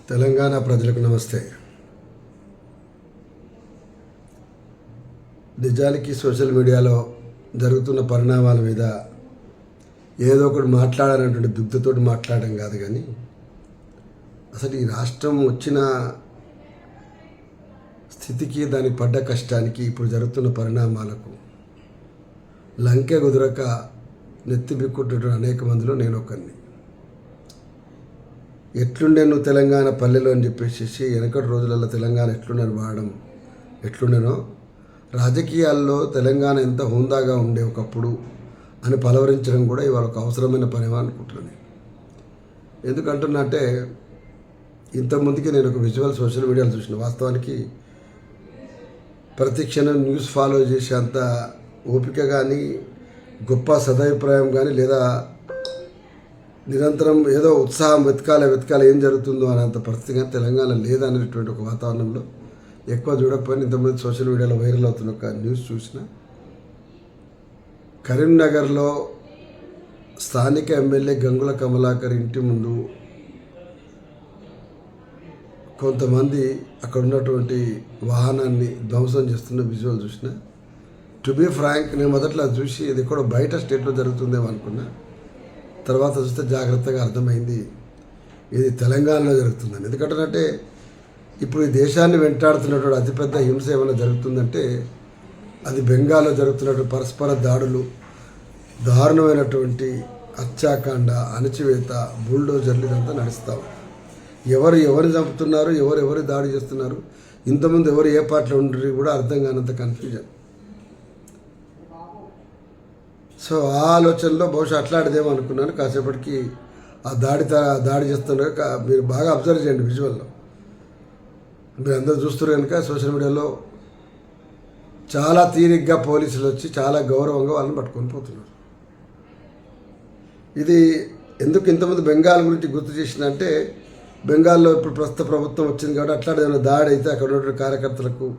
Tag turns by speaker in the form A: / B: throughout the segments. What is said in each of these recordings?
A: తెలంగాణ ప్రజలకు నమస్తే. నిజానికి సోషల్ మీడియాలో జరుగుతున్న పరిణామాల మీద ఏదో ఒకటి మాట్లాడాలనేటువంటి దుగ్ధతో మాట్లాడడం కాదు, కానీ అసలు ఈ రాష్ట్రం వచ్చిన స్థితికి, దానికి పడ్డ కష్టానికి, ఇప్పుడు జరుగుతున్న పరిణామాలకు లంకె కుదరక నెత్తిబిక్కుంటున్న అనేక మందిలో నేను ఒకరిని. ఎట్లుండే నువ్వు తెలంగాణ పల్లెలో అని చెప్పేసి వెనకటి రోజులలో తెలంగాణ ఎట్లుండని వాడడం ఎట్లుండేనో, రాజకీయాల్లో తెలంగాణ ఎంత హుందాగా ఉండే ఒకప్పుడు అని పలవరించడం కూడా ఇవాళ ఒక అవసరమైన పని అనుకుంటున్నాను. ఎందుకంటున్నట్టే, ఇంతకుముందుకి నేను ఒక విజువల్ సోషల్ మీడియాలో చూసిన, వాస్తవానికి ప్రతి క్షణం న్యూస్ ఫాలో చేసేంత ఓపిక కానీ, గొప్ప సదభిప్రాయం కానీ, లేదా నిరంతరం ఏదో ఉత్సాహం వెతకాలి ఏం జరుగుతుందో అనేంత పరిస్థితిగా తెలంగాణ లేదనేటువంటి ఒక వాతావరణంలో ఎక్కువ చూడకపోయినా ఇంతమంది సోషల్ మీడియాలో వైరల్ అవుతున్న ఒక న్యూస్ చూసిన, కరీంనగర్లో స్థానిక ఎమ్మెల్యే గంగుల కమలాకర్ ఇంటి ముందు కొంతమంది అక్కడ ఉన్నటువంటి వాహనాన్ని ధ్వంసం చేస్తున్న విజువల్ చూసిన. టు బీ ఫ్రాంక్, నేను మొదట్లో చూసి ఇది కూడా బయట స్టేట్లో జరుగుతుందేమో అనుకున్నా. తర్వాత చూస్తే జాగ్రత్తగా అర్థమైంది ఇది తెలంగాణలో జరుగుతుందని. ఎందుకంటే ఇప్పుడు ఈ దేశాన్ని వెంటాడుతున్నటువంటి అతిపెద్ద హింస ఏమైనా జరుగుతుందంటే అది బెంగాల్లో జరుగుతున్నటువంటి పరస్పర దాడులు, దారుణమైనటువంటి హత్యాకాండ, అణచివేత, బుల్డోజర్లు, ఇదంతా నడుస్తాం. ఎవరిని చంపుతున్నారు, ఎవరి దాడి చేస్తున్నారు, ఇంతమంది ఎవరు ఏ పార్టీలో ఉండరు కూడా అర్థం కానంత కన్ఫ్యూజన్. సో ఆ ఆలోచనలో బహుశా అట్లాంటిదేమో అనుకున్నాను. కాసేపటికి ఆ దాడి చేస్తున్నారు. మీరు బాగా అబ్జర్వ్ చేయండి విజువల్లో, మీరు అందరూ చూస్తారు కనుక. సోషల్ మీడియాలో చాలా తీరిగ్గా పోలీసులు వచ్చి చాలా గౌరవంగా వాళ్ళని పట్టుకొని పోతున్నారు. ఇది ఎందుకు ఇంతమంది బెంగాల్ గురించి గుర్తు చేసిందంటే, బెంగాల్లో ఇప్పుడు ప్రస్తుత ప్రభుత్వం వచ్చింది కాబట్టి అట్లాంటి ఏమైనా దాడి అయితే అక్కడ ఉన్నటువంటి కార్యకర్తలకు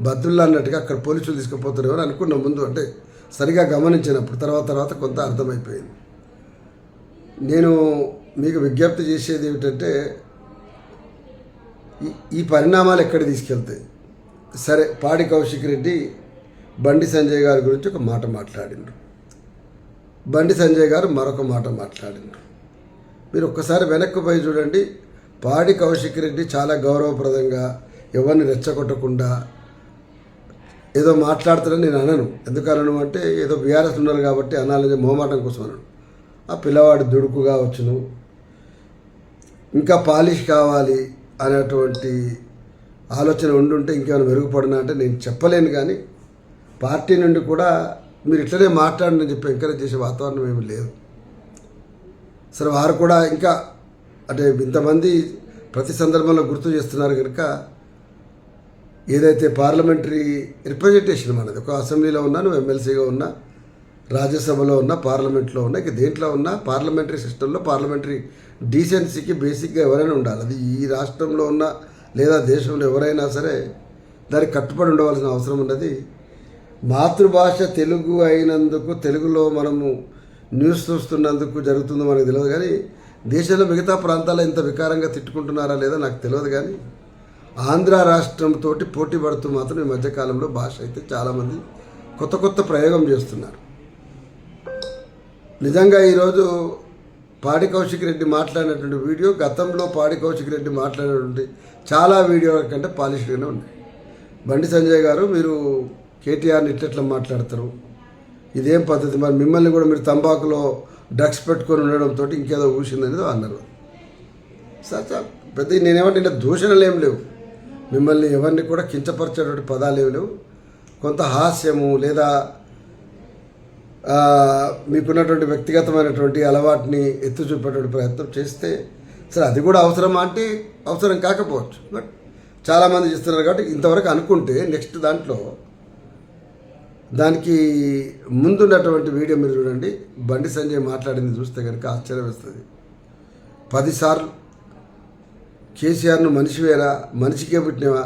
A: బద్దుల్లా అన్నట్టుగా అక్కడ పోలీసులు తీసుకుపోతారేమో అని అనుకున్నాం ముందు, అంటే సరిగా గమనించినప్పుడు. తర్వాత కొంత అర్థమైపోయింది. నేను మీకు విజ్ఞప్తి చేసేది ఏమిటంటే, ఈ పరిణామాలు ఎక్కడికి తీసుకెళ్తాయి? సరే, పాడి కౌశిక్ రెడ్డి బండి సంజయ్ గారి గురించి ఒక మాట మాట్లాడిండ్రు, బండి సంజయ్ గారు మరొక మాట మాట్లాడిండ్రు. మీరు ఒక్కసారి వెనక్కి పోయి చూడండి. పాడి కౌశిక్ రెడ్డి చాలా గౌరవప్రదంగా, ఎవరిని రెచ్చగొట్టకుండా ఏదో మాట్లాడుతారని నేను అనను. ఎందుకు అనను అంటే, ఏదో బీఆర్ఎస్ ఉన్నారు కాబట్టి అనాలని మొహమాటం కోసం అనను. ఆ పిల్లవాడు దుడుకుగా వచ్చును, ఇంకా పాలిష్ కావాలి అనేటువంటి ఆలోచన ఉండుంటే ఇంకేమైనా మెరుగుపడినా అంటే నేను చెప్పలేను. కానీ పార్టీ నుండి కూడా మీరు ఇట్లనే మాట్లాడని చెప్పి ఎంకరేజ్ చేసే వాతావరణం ఏమి లేదు. సరే, వారు కూడా ఇంకా అంటే ఇంతమంది ప్రతి సందర్భంలో గుర్తు చేస్తున్నారు కనుక, ఏదైతే పార్లమెంటరీ రిప్రజెంటేషన్ మనది, ఒక అసెంబ్లీలో ఉన్నా, నువ్వు ఎమ్మెల్సీగా ఉన్నా, రాజ్యసభలో ఉన్నా, పార్లమెంట్లో ఉన్నా, ఇక దేంట్లో ఉన్నా పార్లమెంటరీ సిస్టంలో పార్లమెంటరీ డీసెన్సీకి బేసిక్గా ఎవరైనా ఉండాలి. అది ఈ రాష్ట్రంలో ఉన్నా లేదా దేశంలో ఎవరైనా సరే దానికి కట్టుబడి ఉండవలసిన అవసరం ఉన్నది. మాతృభాష తెలుగు అయినందుకు, తెలుగులో మనము న్యూస్ చూస్తున్నందుకు జరుగుతుందో మనకు తెలియదు. కానీ దేశంలో మిగతా ప్రాంతాల్లో ఇంత వికారంగా తిట్టుకుంటున్నారా లేదా నాకు తెలియదు. కానీ ఆంధ్ర రాష్ట్రంతో పోటీ పడుతూ మాత్రం ఈ మధ్యకాలంలో భాష అయితే చాలామంది కొత్త ప్రయోగం చేస్తున్నారు. నిజంగా ఈరోజు పాడి కౌశిక్ రెడ్డి మాట్లాడినటువంటి వీడియో, గతంలో పాడి కౌశిక్ రెడ్డి మాట్లాడినటువంటి చాలా వీడియోల కంటే పాలిష్డ్గానే ఉన్నాయి. బండి సంజయ్ గారు, మీరు కేటీఆర్ని ఇట్లా మాట్లాడతారు, ఇదేం పద్ధతి? మరి మిమ్మల్ని కూడా మీరు తంబాకులో డ్రగ్స్ పెట్టుకొని ఉండడంతో ఇంకేదో ఊసిందనేది అన్నారు. సార్ పెద్ద నేనేమంటే దూషణలు ఏం లేవు, మిమ్మల్ని ఎవరిని కూడా కించపరిచేటువంటి పదాలు ఏమి లేవు. కొంత హాస్యము లేదా మీకున్నటువంటి వ్యక్తిగతమైనటువంటి అలవాటుని ఎత్తు చూపేటువంటి ప్రయత్నం చేస్తే సరే, అది కూడా అవసరమా అంటే అవసరం కాకపోవచ్చు. బట్ చాలామంది చేస్తున్నారు కాబట్టి ఇంతవరకు అనుకుంటే, నెక్స్ట్ దాంట్లో దానికి ముందున్నటువంటి వీడియో మీరు చూడండి. బండి సంజయ్ మాట్లాడింది చూస్తే కనుక ఆశ్చర్యం వేస్తుంది. 10 సార్లు కేసీఆర్ను మనిషివేరా, మనిషికే పుట్టినవా,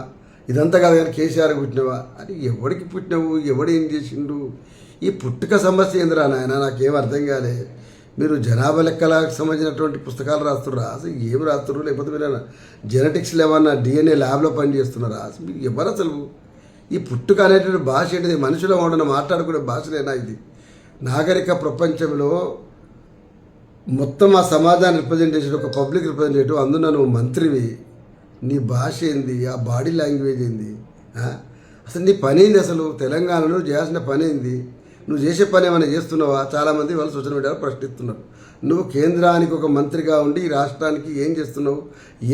A: ఇదంతా కాదు కానీ కేసీఆర్కి పుట్టినవా అని. ఎవడికి పుట్టినవు, ఎవడు ఏం చేసిండు, ఈ పుట్టుక సమస్య ఏందిరా నాయన, నాకేం అర్థం కాలే. మీరు జనాభా లెక్కలకు సంబంధించినటువంటి పుస్తకాలు రాస్తున్నారా? అసలు ఏం రాస్తున్నారు? లేకపోతే మీరు జెనెటిక్స్లో ఏమన్నా డిఎన్ఏ ల్యాబ్లో పనిచేస్తున్నారా? అసలు మీకు ఎవరు అసలు ఈ పుట్టుక అనేటువంటి భాష ఏంటిది? మనుషులో ఉండడం మాట్లాడుకునే భాషలేనా ఇది? నాగరిక ప్రపంచంలో మొత్తం ఆ సమాజాన్ని రిప్రజెంటేషన్, ఒక పబ్లిక్ రిప్రజెంటేటివ్, అందులో నువ్వు మంత్రివి, నీ భాష ఏంది? ఆ బాడీ లాంగ్వేజ్ ఏంది? అసలు నీ పని ఏంది? అసలు తెలంగాణలో చేయాల్సిన పని ఏంది? నువ్వు చేసే పని ఏమైనా చేస్తున్నావా? చాలామంది వాళ్ళు సోషల్ మీడియాలో ప్రశ్నిస్తున్నారు. నువ్వు కేంద్రానికి ఒక మంత్రిగా ఉండి ఈ రాష్ట్రానికి ఏం చేస్తున్నావు?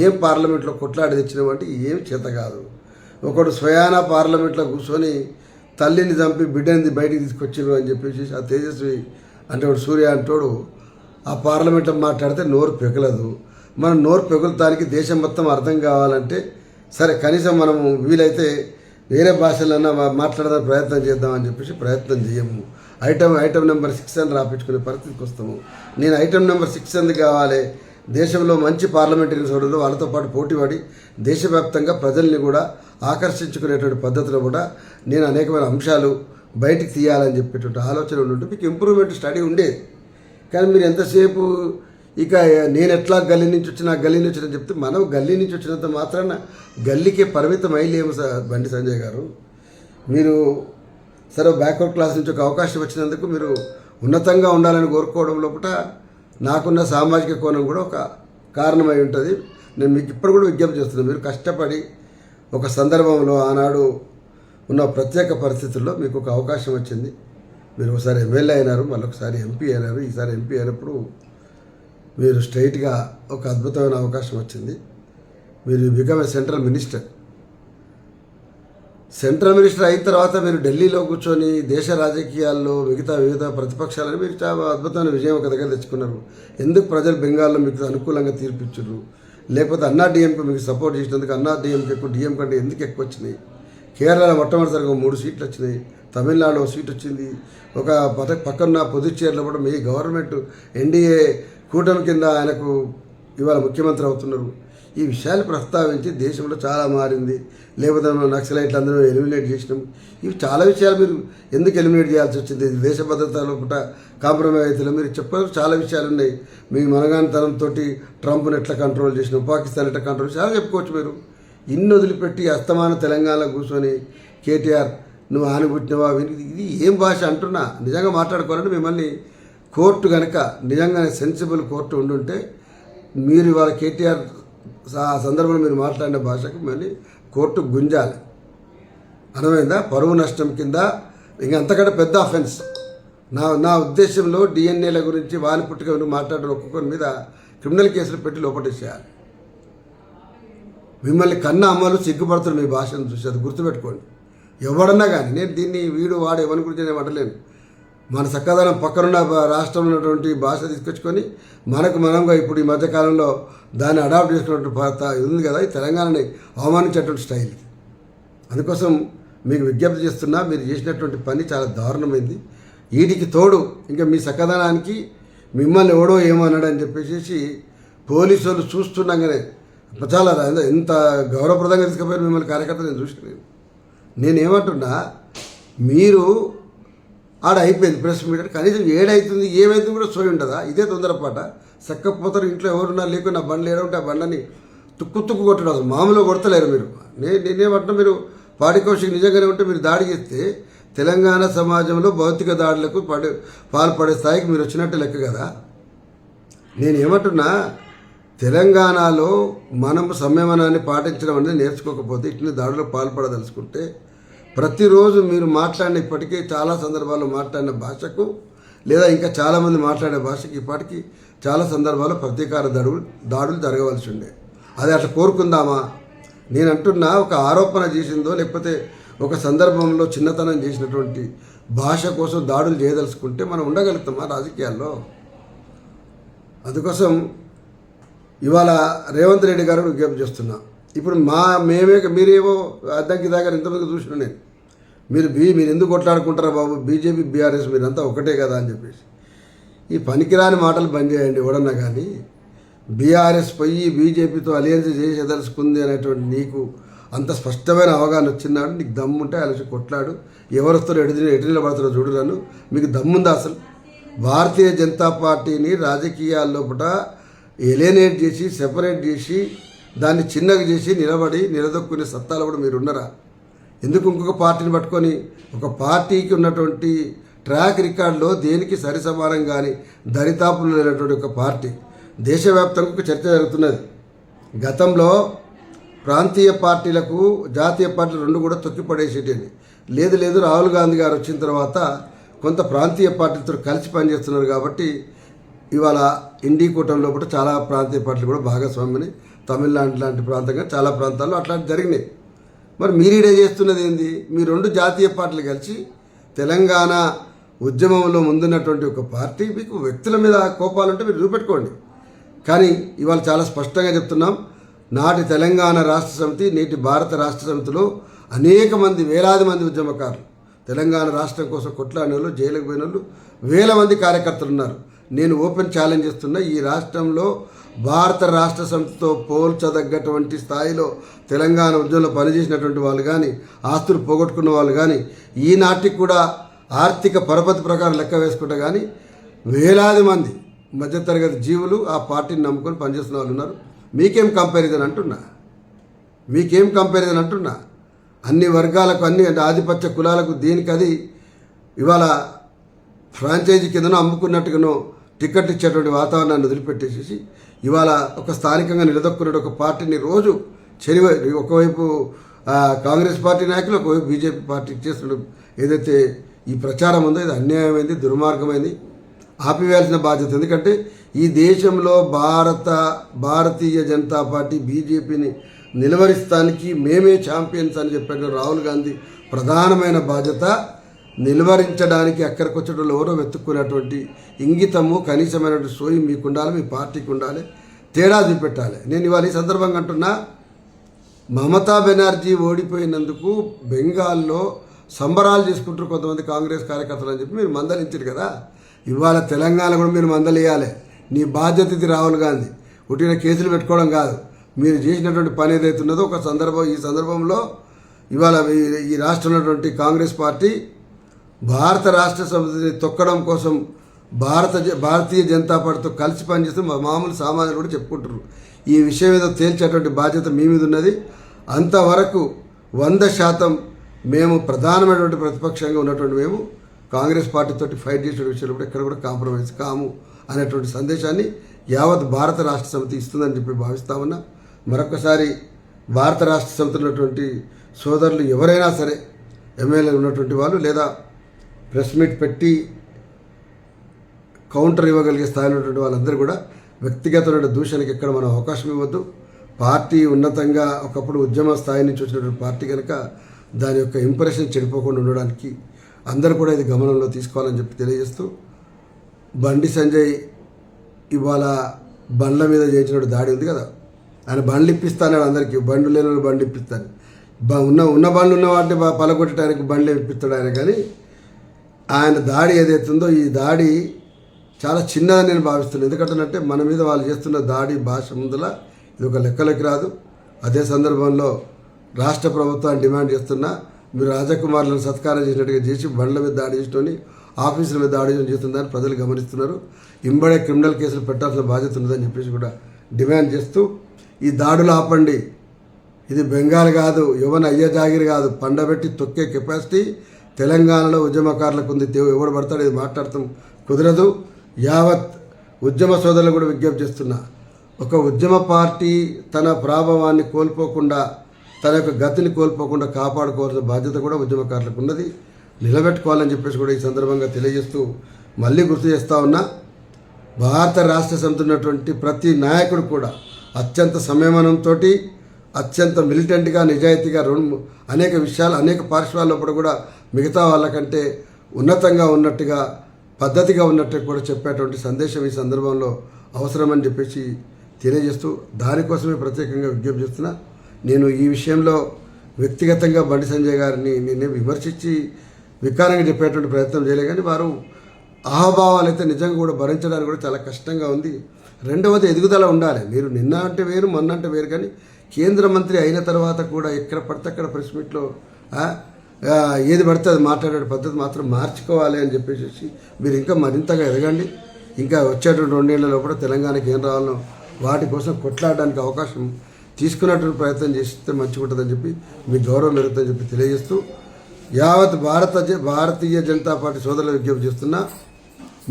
A: ఏం పార్లమెంట్లో కొట్లాడి తెచ్చినావు అంటే ఏం చేత కాదు. ఒకడు స్వయాన పార్లమెంట్లో కూర్చొని తల్లిని చంపి బిడ్డని బయటికి తీసుకొచ్చిండ్రు అని చెప్పేసి ఆ తేజస్వి అంటే వాడు సూర్య అంటోడు ఆ పార్లమెంట్లో మాట్లాడితే నోరు పెగలదు. మనం నోరు పెగులుతానికి దేశం మొత్తం అర్థం కావాలంటే సరే కనీసం మనము వీలైతే వేరే భాషలన్నా మాట్లాడడానికి ప్రయత్నం చేద్దామని చెప్పేసి ప్రయత్నం చేయము. ఐటమ్ నెంబర్ 6 అని రాపించుకునే పరిస్థితికి వస్తాము. నేను ఐటమ్ నెంబర్ 6 ఎందుకు కావాలి? దేశంలో మంచి పార్లమెంటరీస్ ఉండదు, వాళ్ళతో పాటు పోటీపడి దేశవ్యాప్తంగా ప్రజల్ని కూడా ఆకర్షించుకునేటువంటి పద్ధతిలో కూడా నేను అనేకమైన అంశాలు బయటికి తీయాలని చెప్పేటువంటి ఆలోచన ఉంటుంటే మీకు ఇంప్రూవ్మెంట్ స్టడీ ఉండేది. కానీ మీరు ఎంతసేపు ఇక నేను ఎట్లా గల్లీ నుంచి వచ్చిన చెప్తే మనం గల్లీ నుంచి వచ్చినంత మాత్రాన గల్లీకే పరిమితం అయ్యలేము బండి సంజయ్ గారు. మీరు సరే బ్యాక్వర్డ్ క్లాస్ నుంచి ఒక అవకాశం వచ్చినందుకు మీరు ఉన్నతంగా ఉండాలని కోరుకోవడం లోపల నాకున్న సామాజిక కోణం కూడా ఒక కారణమై ఉంటుంది. నేను మీకు ఇప్పుడు కూడా విజ్ఞప్తి చేస్తున్నాను, మీరు కష్టపడి ఒక సందర్భంలో ఆనాడు ఉన్న ప్రత్యేక పరిస్థితుల్లో మీకు ఒక అవకాశం వచ్చింది. మీరు ఒకసారి ఎమ్మెల్యే అయినారు, మళ్ళొకసారి ఎంపీ అయినారు. ఈసారి ఎంపీ అయినప్పుడు మీరు స్ట్రైట్గా ఒక అద్భుతమైన అవకాశం వచ్చింది. మీరు బికమ్ ఏ సెంట్రల్ మినిస్టర్ అయిన తర్వాత మీరు ఢిల్లీలో కూర్చొని దేశ రాజకీయాల్లో వివిధ ప్రతిపక్షాలను మీరు చాలా అద్భుతమైన విజయం ఒక దగ్గర తెచ్చుకున్నారు. ఎందుకు ప్రజలు బెంగాల్లో మీకు అనుకూలంగా తీర్పిచ్చారు? లేకపోతే అన్నా డిఎంకే మీకు సపోర్ట్ చేసినందుకు అన్నా డిఎంకే ఎక్కువ, డిఎం కంటే ఎందుకు ఎక్కువ వచ్చినాయి? కేరళలో మొట్టమొదటిసారిగా 3 సీట్లు వచ్చినాయి, తమిళనాడులో సీట్ వచ్చింది. ఒక పక్కన పుదుచ్చేరిలో కూడా మీ గవర్నమెంట్ ఎన్డీఏ కూటమి కింద ఆయనకు ఇవాళ ముఖ్యమంత్రి అవుతున్నారు. ఈ విషయాలు ప్రస్తావించి దేశంలో చాలా మారింది, లేకపోతే నక్సలైట్లు అందరూ ఎలిమినేట్ చేసినాం. ఇవి చాలా విషయాలు మీరు ఎందుకు ఎలిమినేట్ చేయాల్సి వచ్చింది? దేశ భద్రతలో పుట్ట కాంప్రమైజ్ అవుతుంది. మీరు చెప్పారు చాలా విషయాలు ఉన్నాయి. మీ మనగానితనంతో ట్రంప్ను ఎట్లా కంట్రోల్ చేసినాం, పాకిస్తాన్ ఎట్లా కంట్రోల్ చాలా చెప్పుకోవచ్చు. మీరు ఇన్ని వదిలిపెట్టి అస్తమాన తెలంగాణలో కూర్చొని కేటీఆర్ నువ్వు ఆనుగుట్టినవా, ఇది ఏం భాష అంటున్నా? నిజంగా మాట్లాడుకోవాలంటే మిమ్మల్ని కోర్టు కనుక నిజంగానే సెన్సిబుల్ కోర్టు ఉండుంటే మీరు ఇవాళ కేటీఆర్ ఆ సందర్భంలో మీరు మాట్లాడిన భాషకు మళ్ళీ కోర్టు గుంజాలి. అర్థమైందా? పరువు నష్టం కింద ఇంకా అంతకంటే పెద్ద అఫెన్స్. నా ఉద్దేశంలో డిఎన్ఏల గురించి వాని పుట్టుక మాట్లాడిన ఒక్కొక్కరి మీద క్రిమినల్ కేసులు పెట్టి లోపటేసేయాలి. మిమ్మల్ని కన్న అమ్మలు సిగ్గుపడుతున్నారు మీ భాషను చూసి, అది గుర్తుపెట్టుకోండి. ఎవడన్నా కానీ నేను దీన్ని వీడు వాడు ఎవరి గురించి నేను అంటలేను. మన చక్కదనం పక్కనున్న రాష్ట్రంలో ఉన్నటువంటి భాష తీసుకొచ్చుకొని మనంగా ఇప్పుడు ఈ మధ్యకాలంలో దాన్ని అడాప్ట్ చేసుకున్నటువంటి ఇది ఉంది కదా, ఈ తెలంగాణని అవమానించేటువంటి స్టైల్. అందుకోసం మీకు విజ్ఞప్తి చేస్తున్నా, మీరు చేసినటువంటి పని చాలా దారుణమైంది. వీటికి తోడు ఇంకా మీ చక్కదనానికి మిమ్మల్ని ఎవడో ఏమన్నాడని చెప్పేసి పోలీసు వాళ్ళు చూస్తుండగానే చాలా ఎంత గౌరవప్రదంగా తీసుకుపోయారు మిమ్మల్ని కార్యకర్తలు నేను చూసిన. నేనేమంటున్నా, మీరు ఆడ అయిపోయింది ప్రెస్ మీట్, కనీసం ఏడవుతుంది ఏమైతుంది కూడా సోయి ఉంటుందా? ఇదే తొందరపాట. చక్కపోతారు ఇంట్లో ఎవరున్నా లేకుండా బండ్లు ఏడుంటే ఆ బండ్లని తుక్కు కొట్టడం అసలు మామూలుగా కొడతలేరు మీరు. నేనేమంటున్నా, మీరు పాడి కౌశిక్ నిజంగానే ఉంటే మీరు దాడి చేస్తే తెలంగాణ సమాజంలో భౌతిక దాడులకు పాల్పడే స్థాయికి మీరు వచ్చినట్టు లెక్క కదా. నేనేమంటున్నా, తెలంగాణలో మనం సంయమనాన్ని పాటించడం అనేది నేర్చుకోకపోతే ఇట్లా దాడులకు పాల్పడదలుచుకుంటే ప్రతిరోజు మీరు మాట్లాడిన ఇప్పటికీ చాలా సందర్భాల్లో మాట్లాడిన భాషకు లేదా ఇంకా చాలామంది మాట్లాడే భాషకి ఇప్పటికీ చాలా సందర్భాల్లో ప్రతీకార దాడులు జరగవలసి ఉండే. అది అట్లా కోరుకుందామా? నేను అంటున్నా, ఒక ఆరోపణ చేసిందో లేకపోతే ఒక సందర్భంలో చిన్నతనం చేసినటువంటి భాష కోసం దాడులు చేయదలుచుకుంటే మనం ఉండగలుగుతామా రాజకీయాల్లో? అందుకోసం ఇవాళ రేవంత్ రెడ్డి గారు విజ్ఞప్తి చేస్తున్నా. ఇప్పుడు మీరేమో అద్దంకి దగ్గర ఇంతమంది చూసిన నేను, మీరు ఎందుకు కొట్లాడుకుంటారా బాబు, బీజేపీ బీఆర్ఎస్ మీరంతా ఒకటే కదా అని చెప్పేసి ఈ పనికిరాని మాటలు బంద్ చేయండి. ఎవడన్నా కానీ బీఆర్ఎస్ పోయి బీజేపీతో అలియన్స్ చేసేదలుచుకుంది అనేటువంటి నీకు అంత స్పష్టమైన అవగాహన వచ్చినాడు. నీకు దమ్ముంటే అలసి కొట్లాడు. ఎవరు వస్తారో ఎటు నిలబడతారో చూడు. మీకు దమ్ముందా అసలు? భారతీయ జనతా పార్టీని రాజకీయాల్లోపట ఎలినేట్ చేసి సెపరేట్ చేసి దాన్ని చిన్నగా చేసి నిలదొక్కునే సత్తాలో కూడా మీరు ఉన్నారా? ఎందుకు ఇంకొక పార్టీని పట్టుకొని ఒక పార్టీకి ఉన్నటువంటి ట్రాక్ రికార్డులో దేనికి సరిసమానం కానీ దరితాపులు లేనటువంటి ఒక పార్టీ దేశవ్యాప్తంగా ఒక చర్చ జరుగుతున్నది. గతంలో ప్రాంతీయ పార్టీలకు జాతీయ పార్టీలు రెండు కూడా తొక్కిపడేసేటండి. లేదు రాహుల్ గాంధీ గారు వచ్చిన తర్వాత కొంత ప్రాంతీయ పార్టీలతో కలిసి పనిచేస్తున్నారు కాబట్టి ఇవాళ ఇండీ కూటమిలో కూడా చాలా ప్రాంతీయ పార్టీలు కూడా భాగస్వామ్యని తమిళనాడు లాంటి ప్రాంతంగా చాలా ప్రాంతాల్లో అట్లాంటి జరిగినాయి. మరి మీరీడే చేస్తున్నది ఏంది? మీ రెండు జాతీయ పార్టీలు కలిసి తెలంగాణ ఉద్యమంలో ముందున్నటువంటి ఒక పార్టీ మీకు వ్యక్తుల మీద కోపాలుంటే మీరు చూపెట్టుకోండి. కానీ ఇవాళ చాలా స్పష్టంగా చెప్తున్నాం, నాటి తెలంగాణ రాష్ట్ర సమితి నేటి భారత రాష్ట్ర సమితిలో అనేక మంది వేలాది మంది ఉద్యమకారులు తెలంగాణ రాష్ట్రం కోసం కొట్లాడిన వాళ్ళు, జైలుకు పోయిన వాళ్ళు వేల మంది కార్యకర్తలు ఉన్నారు. నేను ఓపెన్ ఛాలెంజ్ చేస్తున్నా, ఈ రాష్ట్రంలో భారత రాష్ట్ర సమితితో పోల్చదగ్గటువంటి స్థాయిలో తెలంగాణ ఉద్యమంలో పనిచేసినటువంటి వాళ్ళు కానీ, ఆస్తులు పోగొట్టుకున్న వాళ్ళు కానీ, ఈనాటికి కూడా ఆర్థిక పరపతి ప్రకారం లెక్క వేసుకుంటే కానీ వేలాది మంది మధ్యతరగతి జీవులు ఆ పార్టీని నమ్ముకొని పనిచేస్తున్న వాళ్ళు ఉన్నారు. మీకేం కంపారిజన్ అంటున్నా? అన్ని వర్గాలకు, అన్ని ఆధిపత్య కులాలకు దీనికది ఇవాళ ఫ్రాంచైజీ కిందనో అమ్ముకున్నట్టుగానో టికెట్ ఇచ్చేటువంటి వాతావరణాన్ని వదిలిపెట్టేసేసి ఇవాళ ఒక స్థానికంగా నిలదొక్కున్న ఒక పార్టీని రోజు ఒకవైపు కాంగ్రెస్ పార్టీ నాయకులు, ఒకవైపు బీజేపీ పార్టీ చేస్తున్న ఏదైతే ఈ ప్రచారం ఉందో ఇది అన్యాయమైంది, దుర్మార్గమైంది, ఆపివేయాల్సిన బాధ్యత. ఎందుకంటే ఈ దేశంలో భారతీయ జనతా పార్టీ బీజేపీని నిలువరిస్తానికి మేమే ఛాంపియన్స్ అని చెప్పిన రాహుల్ గాంధీ ప్రధానమైన బాధ్యత నిలువరించడానికి అక్కడికి వచ్చేటప్పుడు ఎవరో వెతుక్కునేటువంటి ఇంగితము కనీసమైనటువంటి సోయి మీకు ఉండాలి, మీ పార్టీకి ఉండాలి, తేడా చూపెట్టాలి. నేను ఇవాళ ఈ సందర్భంగా అంటున్నా, మమతా బెనర్జీ ఓడిపోయినందుకు బెంగాల్లో సంబరాలు చేసుకుంటారు కొంతమంది కాంగ్రెస్ కార్యకర్తలు అని చెప్పి మీరు మందలించారు కదా. ఇవాళ తెలంగాణ కూడా మీరు మందలియాలి. నీ బాధ్యత ఇది రాహుల్ గాంధీ. ఉట్టిన కేసులు పెట్టుకోవడం కాదు, మీరు చేసినటువంటి పని ఏదైతే ఉన్నదో ఈ సందర్భంలో ఇవాళ ఈ రాష్ట్రంలో ఉన్నటువంటి కాంగ్రెస్ పార్టీ భారత రాష్ట్ర సమితిని తొక్కడం కోసం భారతీయ జనతా పార్టీతో కలిసి పనిచేస్తూ మామూలు సామాన్యులు కూడా చెప్పుకుంటారు. ఈ విషయం ఏదో తేల్చేటువంటి బాధ్యత మీ మీద ఉన్నది. అంతవరకు 100% మేము ప్రధానమైనటువంటి ప్రతిపక్షంగా ఉన్నటువంటి మేము కాంగ్రెస్ పార్టీతో ఫైట్ చేసే విషయంలో కూడా ఎక్కడ కూడా కాంప్రమైజ్ కాము అనేటువంటి సందేశాన్ని యావత్ భారత రాష్ట్ర సమితి ఇస్తుందని చెప్పి భావిస్తామన్నా. మరొకసారి భారత రాష్ట్ర సమితిలో ఉన్నటువంటి సోదరులు ఎవరైనా సరే, ఎమ్మెల్యేలు ఉన్నటువంటి వాళ్ళు లేదా ప్రెస్ మీట్ పెట్టి కౌంటర్ ఇవ్వగలిగే స్థాయిలో ఉన్నటువంటి వాళ్ళందరూ కూడా వ్యక్తిగతమైన దూషణకి ఎక్కడ మనం అవకాశం ఇవ్వద్దు. పార్టీ ఉన్నతంగా ఒకప్పుడు ఉద్యమ స్థాయి నుంచి వచ్చినటువంటి పార్టీ కనుక దాని యొక్క ఇంప్రెషన్ చెడిపోకుండా ఉండడానికి అందరూ కూడా ఇది గమనంలో తీసుకోవాలని చెప్పి తెలియజేస్తూ, బండి సంజయ్ ఇవాళ బండ్ల మీద చేయించిన దాడి ఉంది కదా, ఆయన బండ్లు ఇప్పిస్తాను అందరికీ, బండ్లు లేని వాళ్ళు బండ్లు ఇప్పిస్తాను, ఉన్న బండ్లు ఉన్న వాటిని పలగొట్టడానికి బండ్లు ఇప్పిస్తాడు ఆయన. కానీ ఆయన దాడి ఏదైతుందో ఈ దాడి చాలా చిన్నదని నేను భావిస్తున్నాను. ఎందుకంటే మన మీద వాళ్ళు చేస్తున్న దాడి భాష ముందుల ఇది ఒక లెక్కలకి రాదు. అదే సందర్భంలో రాష్ట్ర ప్రభుత్వాన్ని డిమాండ్ చేస్తున్నా, మీరు రాజకుమారులను సత్కారం చేసినట్టుగా చేసి బండ్ల మీద దాడి చేసి ఆఫీసుల మీద దాడి చేస్తుందని ప్రజలు గమనిస్తున్నారు. ఇంబడే క్రిమినల్ కేసులు పెట్టాల్సిన బాధ్యత ఉన్నదని చెప్పేసి కూడా డిమాండ్ చేస్తూ, ఈ దాడులు ఆపండి. ఇది బెంగాల్ కాదు, యువన అయ్య జాగిరి కాదు, పండబెట్టి తొక్కే కెపాసిటీ తెలంగాణలో ఉద్యమకారులకు ఉంది. ఎవడు పడతాడు ఇది మాట్లాడతాం కుదరదు. యావత్ ఉద్యమ సోదరులు కూడా విజ్ఞప్తి చేస్తున్నా, ఒక ఉద్యమ పార్టీ తన ప్రాభవాన్ని కోల్పోకుండా, తన యొక్క గతిని కోల్పోకుండా కాపాడుకోవాల్సిన బాధ్యత కూడా ఉద్యమకారులకు ఉన్నది. నిలబెట్టుకోవాలని చెప్పేసి కూడా ఈ సందర్భంగా తెలియజేస్తూ మళ్ళీ గుర్తు చేస్తూ ఉన్నా, భారత రాష్ట్ర సమితి ఉన్నటువంటి ప్రతి నాయకుడు కూడా అత్యంత సంయమనంతో, అత్యంత మిలిటెంట్గా, నిజాయితీగా అనేక విషయాలు అనేక పార్శ్వాలప్పుడు కూడా మిగతా వాళ్ళకంటే ఉన్నతంగా ఉన్నట్టుగా, పద్ధతిగా ఉన్నట్టు కూడా చెప్పేటువంటి సందేశం ఈ సందర్భంలో అవసరమని చెప్పేసి తెలియజేస్తూ, దానికోసమే ప్రత్యేకంగా విజ్ఞప్తి చేస్తున్నా. నేను ఈ విషయంలో వ్యక్తిగతంగా బండి సంజయ్ గారిని నేను విమర్శించి వికారంగా చెప్పేటువంటి ప్రయత్నం చేయలే. కానీ వారు అహభావాలు అయితే నిజంగా కూడా భరించడానికి కూడా చాలా కష్టంగా ఉంది. రెండవది ఎదుగుదల ఉండాలి. మీరు నిన్న అంటే వేరు, మొన్న అంటే వేరు. కానీ కేంద్ర మంత్రి అయిన తర్వాత కూడా ఎక్కడ పడితే అక్కడ ప్రెస్ మీట్లో ఏది పడితే అది మాట్లాడే పద్ధతి మాత్రం మార్చుకోవాలి అని చెప్పేసి మీరు ఇంకా మరింతగా ఎదగండి. ఇంకా వచ్చేటువంటి 2 ఏళ్ల లోపల తెలంగాణకి ఏం రావాలో వాటి కోసం కొట్లాడడానికి అవకాశం తీసుకున్నటువంటి ప్రయత్నం చేస్తే మంచిగా ఉంటుందని చెప్పి మీ గౌరవం పెరుగుతుందని చెప్పి తెలియజేస్తూ యావత్ భారతీయ జనతా పార్టీ సోదరుల విజ్ఞప్తి చేస్తున్నా,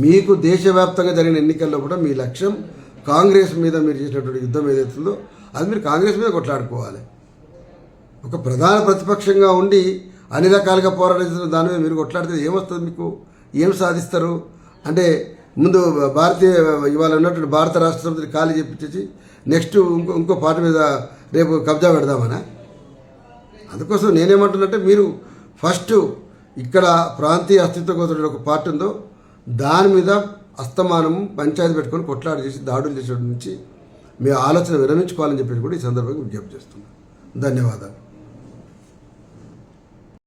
A: మీకు దేశవ్యాప్తంగా జరిగిన ఎన్నికల్లో కూడా మీ లక్ష్యం కాంగ్రెస్ మీద మీరు చేసినటువంటి యుద్ధం ఏదైతుందో అది మీరు కాంగ్రెస్ మీద కొట్లాడుకోవాలి. ఒక ప్రధాన ప్రతిపక్షంగా ఉండి అన్ని రకాలుగా పోరాడుతున్న దాని మీద మీరు కొట్లాడితే ఏమొస్తుంది, మీకు ఏం సాధిస్తారు? అంటే ముందు ఇవాళ ఉన్నటువంటి భారత రాష్ట్రపతిని ఖాళీ చెప్పించేసి నెక్స్ట్ ఇంకో పార్టీ మీద రేపు కబ్జా పెడదామనా? అందుకోసం నేనేమంటున్నట్టే మీరు ఫస్ట్ ఇక్కడ ప్రాంతీయ అస్తిత్వం కోసం ఒక పార్టీ ఉందో దాని మీద అస్తమానం పంచాయతీ పెట్టుకొని కొట్లాడి చేసి దాడులు చేసేటువంటి నుంచి మీ ఆలోచన విరమించుకోవాలని చెప్పేసి కూడా ఈ సందర్భంగా విజ్ఞప్తి చేస్తున్నాను. ధన్యవాదాలు.